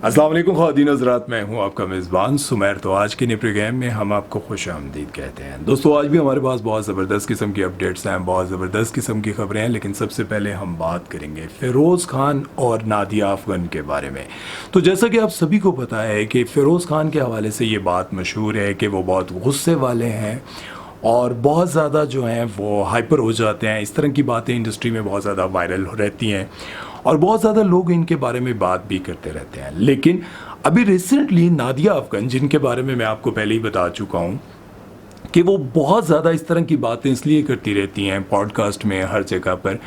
अस्सलाम वालेकुम ख़वातीन हज़रात, मैं हूं आपका मेज़बान सुमैर। तो आज के नए प्रोग्राम में हम आपको खुशामदीद कहते हैं। दोस्तों, आज भी हमारे पास बहुत ज़बरदस्त किस्म की अपडेट्स हैं, बहुत ज़बरदस्त किस्म की ख़बरें हैं। लेकिन सबसे पहले हम बात करेंगे फ़िरोज़ खान और नादिया अफ़गन के बारे में। तो जैसा कि आप सभी को पता है कि फ़िरोज़ खान के हवाले से ये बात मशहूर है कि वो बहुत गुस्से वाले हैं और बहुत ज़्यादा जो हैं वो हाइपर हो जाते हैं। इस तरह की बातें इंडस्ट्री में बहुत ज़्यादा वायरल रहती हैं और बहुत ज़्यादा लोग इनके बारे में बात भी करते रहते हैं। लेकिन अभी रिसेंटली नादिया अफ़गन, जिनके बारे में मैं आपको पहले ही बता चुका हूँ कि वो बहुत ज़्यादा इस तरह की बातें इसलिए करती रहती हैं पॉडकास्ट में, हर जगह पर,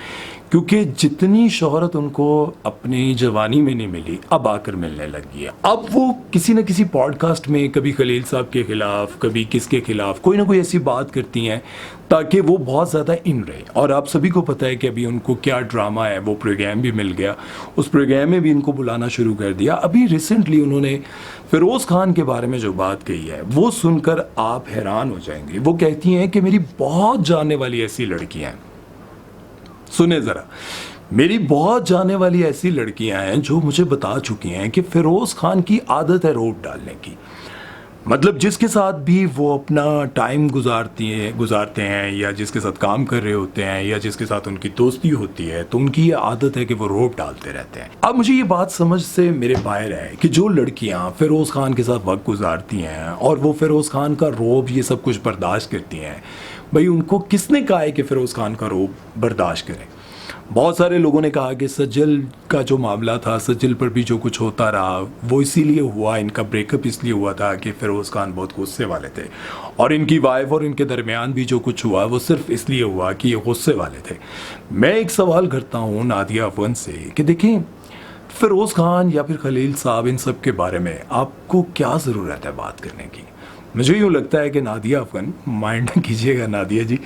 क्योंकि जितनी शोहरत उनको अपनी जवानी में नहीं मिली अब आकर मिलने लगी है। अब वो किसी न किसी पॉडकास्ट में कभी खलील साहब के ख़िलाफ़, कभी किसके ख़िलाफ़ कोई ना कोई ऐसी बात करती हैं ताकि वो बहुत ज़्यादा इन रहे। और आप सभी को पता है कि अभी उनको क्या ड्रामा है, वो प्रोग्राम भी मिल गया, उस प्रोग्राम में भी इनको बुलाना शुरू कर दिया। अभी रिसेंटली उन्होंने फ़िरोज़ खान के बारे में जो बात कही है वो सुनकर आप हैरान हो जाएंगे। वो कहती हैं कि मेरी बहुत जानने वाली ऐसी लड़कियाँ हैं, सुने ज़रा, मेरी बहुत जाने वाली ऐसी लड़कियां हैं जो मुझे बता चुकी हैं कि फ़िरोज़ खान की आदत है रोब डालने की। मतलब जिसके साथ भी वो अपना टाइम गुजारते हैं या जिसके साथ काम कर रहे होते हैं या जिसके साथ उनकी दोस्ती होती है, तो उनकी ये आदत है कि वो रोब डालते रहते हैं। अब मुझे ये बात समझ से मेरे बाहर है कि जो लड़कियां फ़िरोज़ खान के साथ वक्त गुजारती हैं और वो फ़िरोज़ खान का रोब ये सब कुछ बर्दाश्त करती हैं, भाई उनको किसने कहा है कि फ़िरोज़ खान का रोब बर्दाश्त करें? बहुत सारे लोगों ने कहा कि सज्जल का जो मामला था, सज्जल पर भी जो कुछ होता रहा वो इसीलिए हुआ, इनका ब्रेकअप इसलिए हुआ था कि फ़िरोज़ खान बहुत गुस्से वाले थे, और इनकी वाइफ और इनके दरमियान भी जो कुछ हुआ वो सिर्फ इसलिए हुआ कि ये गुस्से वाले थे। मैं एक सवाल करता हूँ नादिया अफ़गन से कि देखिए, फ़िरोज़ खान या फिर खलील साहब, इन सब के बारे में आपको क्या ज़रूरत है बात करने की? मुझे यूँ लगता है कि नादिया अफ़गन, माइंड न कीजिएगा नादिया जी,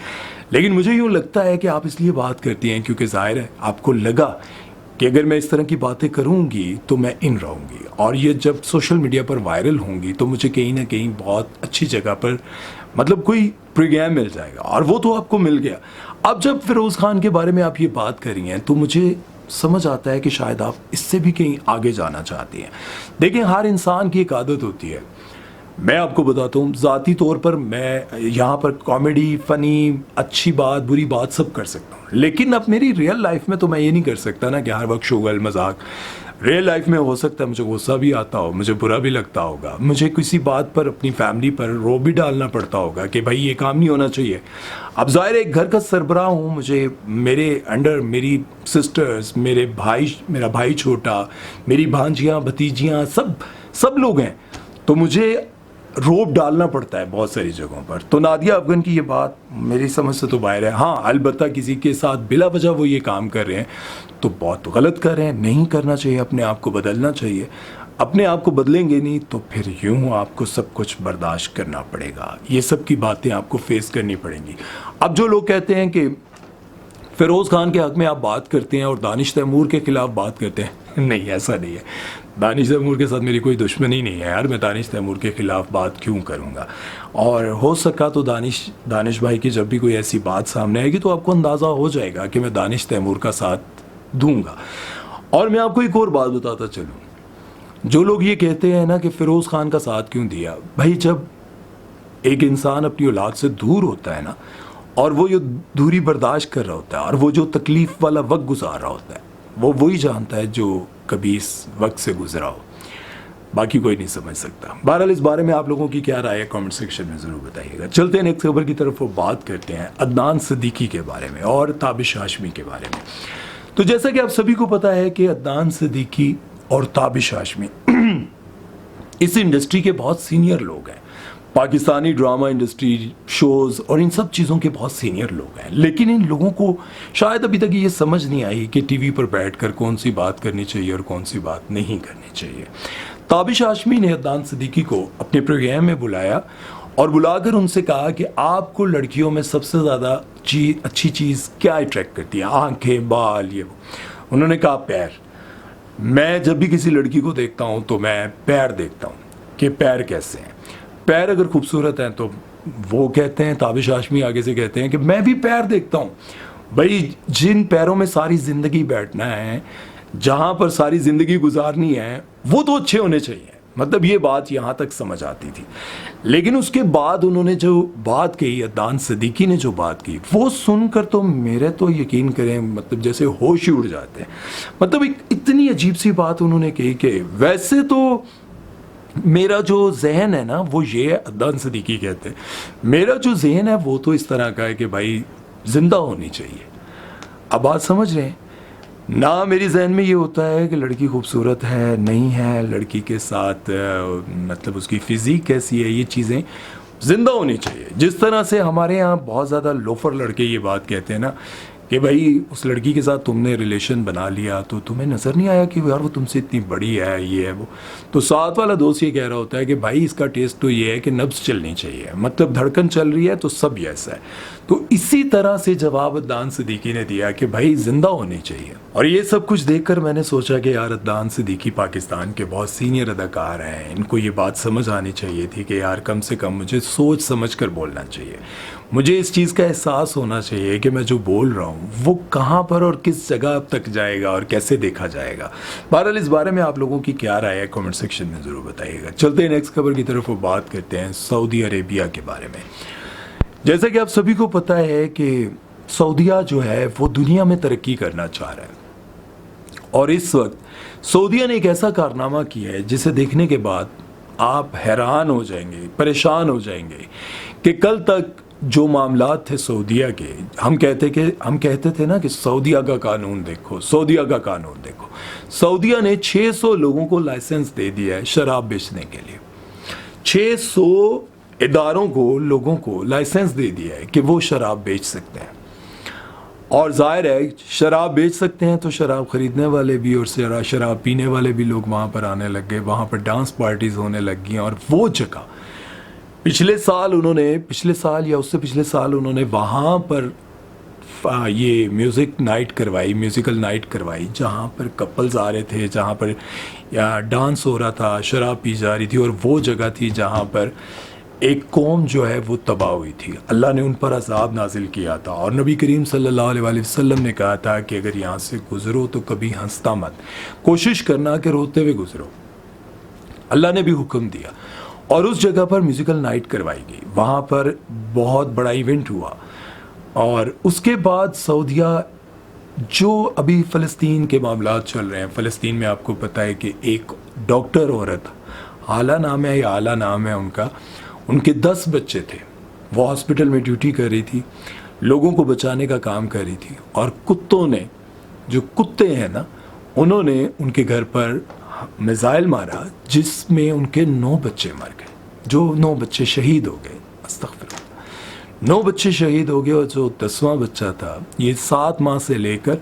लेकिन मुझे यूँ लगता है कि आप इसलिए बात करती हैं क्योंकि ज़ाहिर है आपको लगा कि अगर मैं इस तरह की बातें करूँगी तो मैं इन रहूँगी, और ये जब सोशल मीडिया पर वायरल होंगी तो मुझे कहीं ना कहीं बहुत अच्छी जगह पर, मतलब कोई प्रोग्राम मिल जाएगा, और वो तो आपको मिल गया। अब जब फ़िरोज़ खान के बारे में आप ये बात कर रही हैं तो मुझे समझ आता है कि शायद आप इससे भी कहीं आगे जाना चाहती हैं। देखिए, हर इंसान की एक आदत होती है। मैं आपको बताता हूँ, ज़ाती तौर पर मैं यहाँ पर कॉमेडी, फ़नी, अच्छी बात, बुरी बात सब कर सकता हूँ, लेकिन अब मेरी रियल लाइफ में तो मैं ये नहीं कर सकता ना कि हर वक्त शुगल मजाक। रियल लाइफ में हो सकता है मुझे गुस्सा भी आता हो, मुझे बुरा भी लगता होगा, मुझे किसी बात पर, अपनी फैमिली पर रो भी डालना पड़ता होगा कि भाई ये काम नहीं होना चाहिए। अब ज़ाहिर है एक घर का सरबराह हूँ, मुझे मेरे अंडर मेरी सिस्टर्स, मेरे भाई, मेरा भाई छोटा, मेरी भांजियाँ, भतीजियाँ, सब लोग हैं, तो मुझे रोब डालना पड़ता है बहुत सारी जगहों पर। तो नादिया अफ़गन की ये बात मेरी समझ से तो बाहर है। हाँ, अलबत्ता किसी के साथ बिला वजह वो ये काम कर रहे हैं तो बहुत गलत कर रहे हैं, नहीं करना चाहिए, अपने आप को बदलना चाहिए। अपने आप को बदलेंगे नहीं तो फिर यूँ आपको सब कुछ बर्दाश्त करना पड़ेगा, ये सब की बातें आपको फेस करनी पड़ेंगी। अब जो लोग कहते हैं कि फ़िरोज़ खान के हक़ में आप बात करते हैं और दानिश तैमूर के ख़िलाफ़ बात करते हैं, नहीं, ऐसा नहीं है। दानिश तैमूर के साथ मेरी कोई दुश्मनी नहीं है यार, मैं दानिश तैमूर के ख़िलाफ़ बात क्यों करूँगा? और हो सका तो दानिश भाई की जब भी कोई ऐसी बात सामने आएगी तो आपको अंदाज़ा हो जाएगा कि मैं दानिश तैमूर का साथ दूंगा। और मैं आपको एक और बात बताता चलूँ, जो लोग ये कहते हैं ना कि फ़िरोज़ खान का साथ क्यों दिया, भाई जब एक इंसान अपनी औलाद से दूर होता है ना, और वो ये दूरी बर्दाश्त कर रहा होता है और वो जो तकलीफ़ वाला वक्त गुजार रहा होता है, वो वही जानता है जो कभी इस वक्त से गुजरा हो, बाकी कोई नहीं समझ सकता। बहरहाल इस बारे में आप लोगों की क्या राय है, कमेंट सेक्शन में ज़रूर बताइएगा। चलते हैं नेक्स्ट खबर की तरफ, वो बात करते हैं अदनान सिद्दीकी के बारे में और ताबिश हाशमी के बारे में। तो जैसा कि आप सभी को पता है कि अदनान सिद्दीकी और ताबिश हाशमी इस इंडस्ट्री के बहुत सीनियर लोग हैं, पाकिस्तानी ड्रामा इंडस्ट्री, शोज़ और इन सब चीज़ों के बहुत सीनियर लोग हैं। लेकिन इन लोगों को शायद अभी तक ये समझ नहीं आई कि टीवी पर बैठकर कौन सी बात करनी चाहिए और कौन सी बात नहीं करनी चाहिए। ताबिश हाशमी ने अदनान सिद्दीकी को अपने प्रोग्राम में बुलाया और बुलाकर उनसे कहा कि आपको लड़कियों में सबसे ज़्यादा अच्छी चीज़ क्या अट्रैक्ट करती है, आँखें, बाल, ये वो। उन्होंने कहा पैर। मैं जब भी किसी लड़की को देखता हूँ तो मैं पैर देखता हूँ कि पैर कैसे हैं। पैर अगर खूबसूरत हैं तो वो कहते हैं, ताबिश हाशमी आगे से कहते हैं कि मैं भी पैर देखता हूँ। भाई जिन पैरों में सारी ज़िंदगी बैठना है, जहाँ पर सारी ज़िंदगी गुजारनी है वो तो अच्छे होने चाहिए। मतलब ये बात यहाँ तक समझ आती थी। लेकिन उसके बाद उन्होंने जो बात कही, अदनान सिद्दीकी ने जो बात की, वो सुनकर तो मेरे तो यकीन करें मतलब जैसे होश ही उड़ जाते हैं। मतलब एक इतनी अजीब सी बात उन्होंने कही कि वैसे तो मेरा जो जहन है ना वो ये है, अदनान सिद्दीकी कहते हैं, मेरा जो जहन है वो तो इस तरह का है कि भाई जिंदा होनी चाहिए। अब बात समझ रहे हैं ना, मेरी जहन में ये होता है कि लड़की खूबसूरत है नहीं है, लड़की के साथ मतलब उसकी फिजिक कैसी है, ये चीज़ें जिंदा होनी चाहिए। जिस तरह से हमारे यहाँ बहुत ज़्यादा लोफर लड़के ये बात कहते हैं ना कि भाई उस लड़की के साथ तुमने रिलेशन बना लिया तो तुम्हें नज़र नहीं आया कि यार वो तुमसे इतनी बड़ी है, ये है वो। तो साथ वाला दोस्त ये कह रहा होता है कि भाई इसका टेस्ट तो ये है कि नब्ज़ चलनी चाहिए, मतलब धड़कन चल रही है तो सब ऐसा है। तो इसी तरह से जवाब अदनान सिद्दीकी ने दिया कि भाई जिंदा होनी चाहिए। और ये सब कुछ देखकर मैंने सोचा कि यार अदनान सिद्दीकी पाकिस्तान के बहुत सीनियर अदाकार हैं, इनको ये बात समझ आनी चाहिए थी कि यार कम से कम मुझे सोच समझ कर बोलना चाहिए। मुझे इस चीज़ का एहसास होना चाहिए कि मैं जो बोल रहा हूँ वो कहाँ पर और किस जगह तक जाएगा और कैसे देखा जाएगा। बहरहाल इस बारे में आप लोगों की क्या राय है कमेंट सेक्शन में ज़रूर बताइएगा। चलते हैं नेक्स्ट खबर की तरफ, वो बात करते हैं सऊदी अरेबिया के बारे में। जैसा कि आप सभी को पता है कि सऊदीया जो है वो दुनिया में तरक्की करना चाह रहा है और इस वक्त सऊदीया ने एक ऐसा कारनामा किया है जिसे देखने के बाद आप हैरान हो जाएंगे, परेशान हो जाएंगे कि कल तक जो मामलात थे सऊदीया के, हम कहते थे ना कि सऊदीया का कानून देखो, सऊदीया का कानून देखो। सऊदीया ने 600 लोगों को लाइसेंस दे दिया है शराब बेचने के लिए। 600 इदारों को, लोगों को लाइसेंस दे दिया है कि वो शराब बेच सकते हैं। और जाहिर है शराब बेच सकते हैं तो शराब ख़रीदने वाले भी और शराब पीने वाले भी लोग वहाँ पर आने लग गए, वहाँ पर डांस पार्टीज़ होने लग गई। और वो जगह पिछले साल या उससे पिछले साल उन्होंने वहाँ पर ये म्यूज़िकल नाइट करवाई जहाँ पर कपल्स आ रहे थे, जहाँ पर या डांस हो रहा था, शराब पी जा रही थी। और वो जगह थी जहाँ पर एक कौम जो है वो तबाह हुई थी, अल्लाह ने उन पर अज़ाब नाजिल किया था। और नबी करीम सल्लल्लाहु अलैहि वसल्लम ने कहा था कि अगर यहाँ से गुज़रो तो कभी हंसता मत, कोशिश करना कि रोते हुए गुज़रो। अल्लाह ने भी हुक्म दिया और उस जगह पर म्यूज़िकल नाइट करवाई गई, वहाँ पर बहुत बड़ा इवेंट हुआ। और उसके बाद सऊदीया जो अभी फ़लस्तीन के मामलात चल रहे हैं, फ़लस्तीन में आपको पता है कि एक डॉक्टर औरत, आला नाम है उनका, उनके 10 बच्चे थे, वो हॉस्पिटल में ड्यूटी कर रही थी, लोगों को बचाने का काम कर रही थी। और कुत्तों ने, जो कुत्ते हैं ना, उन्होंने उनके घर पर मिसाइल मारा जिसमें उनके 9 बच्चे मर गए, जो 9 बच्चे शहीद हो गए। अस्तग़फिरुल्लाह, 9 बच्चे शहीद हो गए। और जो 10वां बच्चा था ये 7 माह से लेकर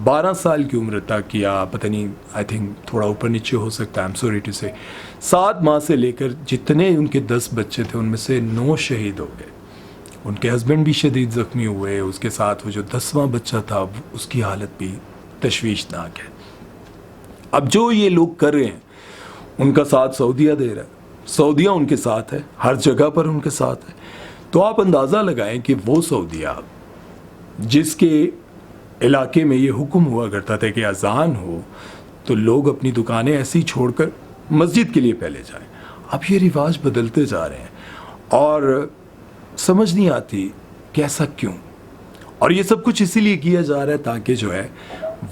12 साल की उम्र तक, या पता नहीं, आई थिंक थोड़ा ऊपर नीचे हो सकता है, आई एम सॉरी टू से, 7 माह से लेकर जितने उनके 10 बच्चे थे उनमें से 9 शहीद हो गए। उनके हस्बैंड भी शदीद ज़ख्मी हुए, उसके साथ वो जो 10वां बच्चा था उसकी हालत भी तशवीशनाक है। अब जो ये लोग कर रहे हैं उनका साथ सऊदीया दे रहा है, सऊदीया उनके साथ है, हर जगह पर उनके साथ है। तो आप अंदाज़ा लगाएं कि वो सऊदीया जिसके इलाके में ये हुक्म हुआ करता था कि अजान हो तो लोग अपनी दुकानें ऐसी ही छोड़कर मस्जिद के लिए पहले जाएं, अब ये रिवाज बदलते जा रहे हैं और समझ नहीं आती कि ऐसा क्यों। और ये सब कुछ इसीलिए किया जा रहा है ताकि जो है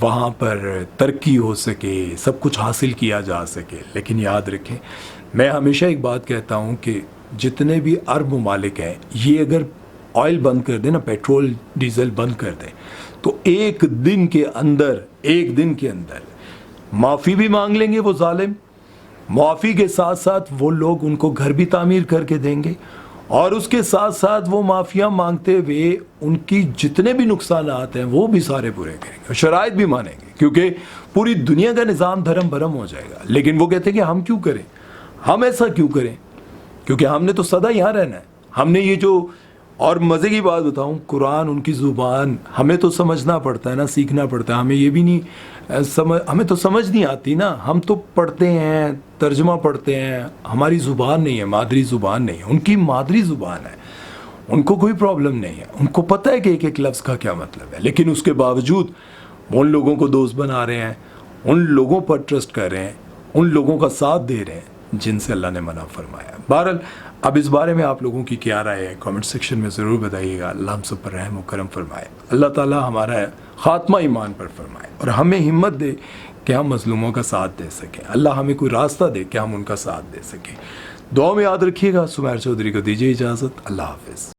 वहाँ पर तरक्की हो सके, सब कुछ हासिल किया जा सके। लेकिन याद रखें, मैं हमेशा एक बात कहता हूँ कि जितने भी अरब ममालिक हैं, ये अगर ऑयल बंद कर दें ना, पेट्रोल डीजल बंद कर दें, तो एक दिन के अंदर माफ़ी भी मांग लेंगे वो जालिम, माफ़ी के साथ साथ वो लोग उनको घर भी तामीर करके देंगे और उसके साथ साथ वो माफ़िया मांगते हुए उनकी जितने भी नुकसानात हैं वो भी सारे पूरे करेंगे, शराइत भी मानेंगे, क्योंकि पूरी दुनिया का निज़ाम धर्म भरम हो जाएगा। लेकिन वो कहते हैं कि हम क्यों करें, हम ऐसा क्यों करें, क्योंकि हमने तो सदा यहाँ रहना है। हमने ये जो, और मज़े की बात बताऊँ, कुरान उनकी ज़ुबान हमें तो समझना पड़ता है ना, सीखना पड़ता है। हमें ये भी नहीं हमें तो समझ नहीं आती ना, हम तो पढ़ते हैं, तर्जमा पढ़ते हैं, हमारी ज़ुबान नहीं है, मादरी ज़ुबान नहीं है, उनकी मादरी ज़ुबान है, उनको कोई प्रॉब्लम नहीं है, उनको पता है कि एक एक लफ्ज़ का क्या मतलब है। लेकिन उसके बावजूद वो उन लोगों को दोस्त बना रहे हैं उन लोगों पर ट्रस्ट कर रहे हैं, उन लोगों का साथ दे रहे हैं जिनसे अल्लाह ने मना फरमाया। बहरहाल अब इस बारे में आप लोगों की क्या राय है कमेंट सेक्शन में ज़रूर बताइएगा। अल्लाह हम सब पर रहम व करम फरमाए, अल्लाह ताला हमारा खात्मा ईमान पर फरमाए और हमें हिम्मत दे कि हम मजलूमों का साथ दे सकें। अल्लाह हमें कोई रास्ता दे कि हम उनका साथ दे सकें। दुआ में याद रखिएगा। सुमैर चौधरी को दीजिए इजाज़त। अल्लाह हाफिज़।